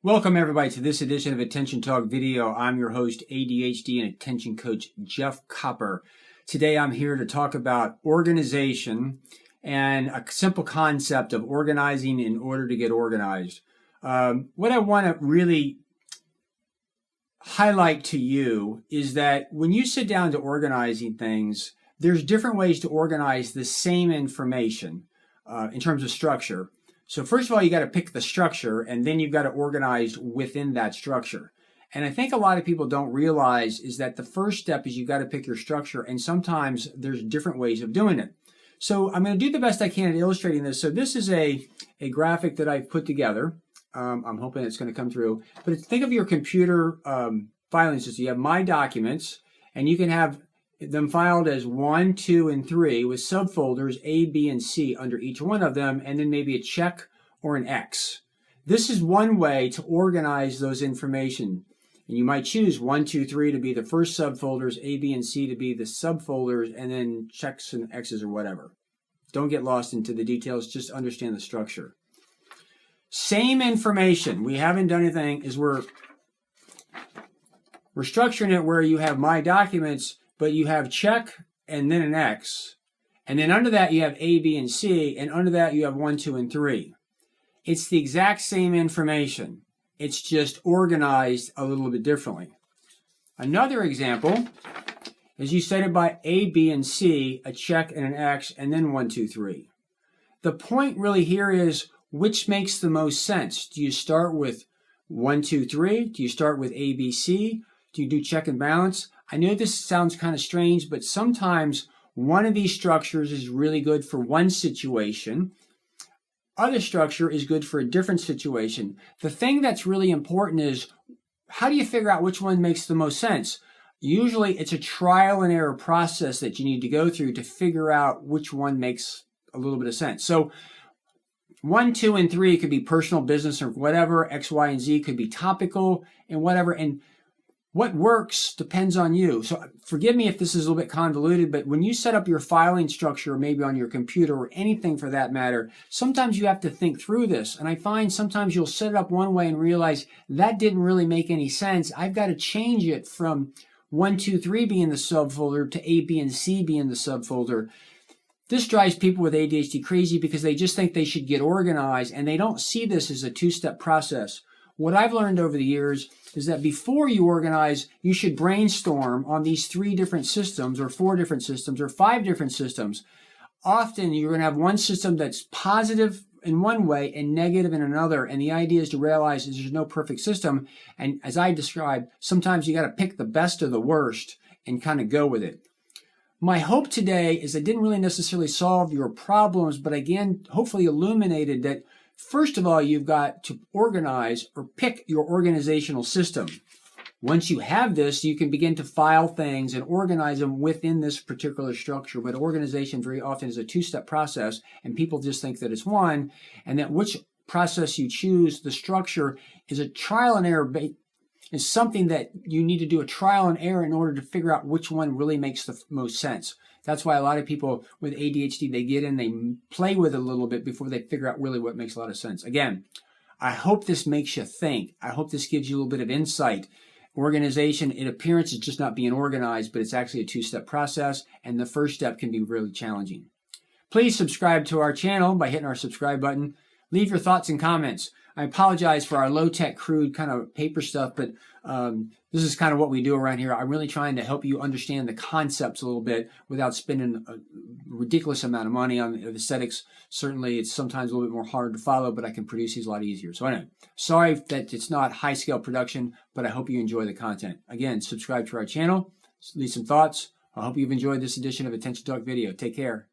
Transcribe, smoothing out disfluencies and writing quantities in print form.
Welcome everybody to this edition of Attention Talk Video. I'm your host, ADHD and Attention Coach Jeff Copper. Today I'm here to talk about organization and a simple concept of organizing in order to get organized. What I want to really highlight to you is that when you sit down to organizing things, there's different ways to organize the same information in terms of structure. So first of all, you got to pick the structure, and then you've got to organize within that structure. And I think a lot of people don't realize is that the first step is you've got to pick your structure, and sometimes there's different ways of doing it. So I'm going to do the best I can at illustrating this. So this is a graphic that I've put together. I'm hoping it's going to come through. But think of your computer filing system. You have My Documents, and you can have them filed as 1, 2, and 3 with subfolders A, B, and C under each one of them, and then maybe a check or an X. This is one way to organize those information. And you might choose 1, 2, 3 to be the first subfolders, A, B, and C to be the subfolders, and then checks and X's or whatever. Don't get lost into the details, just understand the structure. Same information. We haven't done anything, is we're structuring it where you have My Documents, but you have check and then an X. And then under that you have A, B, and C, and under that you have 1, 2, and 3. It's the exact same information. It's just organized a little bit differently. Another example is you set it by A, B, and C, a check and an X, and then 1, 2, 3. The point really here is which makes the most sense. Do you start with 1, 2, 3? Do you start with A, B, C? Do you do check and balance? I know this sounds kind of strange, but sometimes one of these structures is really good for one situation. Other structure is good for a different situation. The thing that's really important is how do you figure out which one makes the most sense? Usually it's a trial and error process that you need to go through to figure out which one makes a little bit of sense. So 1, 2, and 3 could be personal, business, or whatever. X, Y, and Z could be topical and whatever. And what works depends on you. So forgive me if this is a little bit convoluted, but when you set up your filing structure, maybe on your computer or anything for that matter, sometimes you have to think through this. And I find sometimes you'll set it up one way and realize that didn't really make any sense. I've got to change it from 1, 2, 3 being the subfolder to A, B, and C being the subfolder. This drives people with ADHD crazy because they just think they should get organized and they don't see this as a two-step process. What I've learned over the years is that before you organize, you should brainstorm on these 3 different systems or 4 different systems or 5 different systems. Often you're going to have one system that's positive in one way and negative in another. And the idea is to realize that there's no perfect system. And as I described, sometimes you got to pick the best of the worst and kind of go with it. My hope today is I didn't really necessarily solve your problems, but again, hopefully illuminated that first of all, you've got to organize or pick your organizational system. Once you have this, you can begin to file things and organize them within this particular structure. But organization very often is a 2-step process, and people just think that it's one, and that which process you choose, the structure, is a trial and error is something that you need to do a trial and error in order to figure out which one really makes the most sense. That's why a lot of people with ADHD, they get in, they play with it a little bit before they figure out really what makes a lot of sense. Again, I hope this makes you think. I hope this gives you a little bit of insight. Organization, in appearance, is just not being organized, but it's actually a 2-step process, and the first step can be really challenging. Please subscribe to our channel by hitting our subscribe button. Leave your thoughts and comments. I apologize for our low-tech, crude kind of paper stuff, but this is kind of what we do around here. I'm really trying to help you understand the concepts a little bit without spending a ridiculous amount of money on the aesthetics. Certainly, it's sometimes a little bit more hard to follow, but I can produce these a lot easier. So anyway, sorry that it's not high-scale production, but I hope you enjoy the content. Again, subscribe to our channel. Leave some thoughts. I hope you've enjoyed this edition of Attention Talk Video. Take care.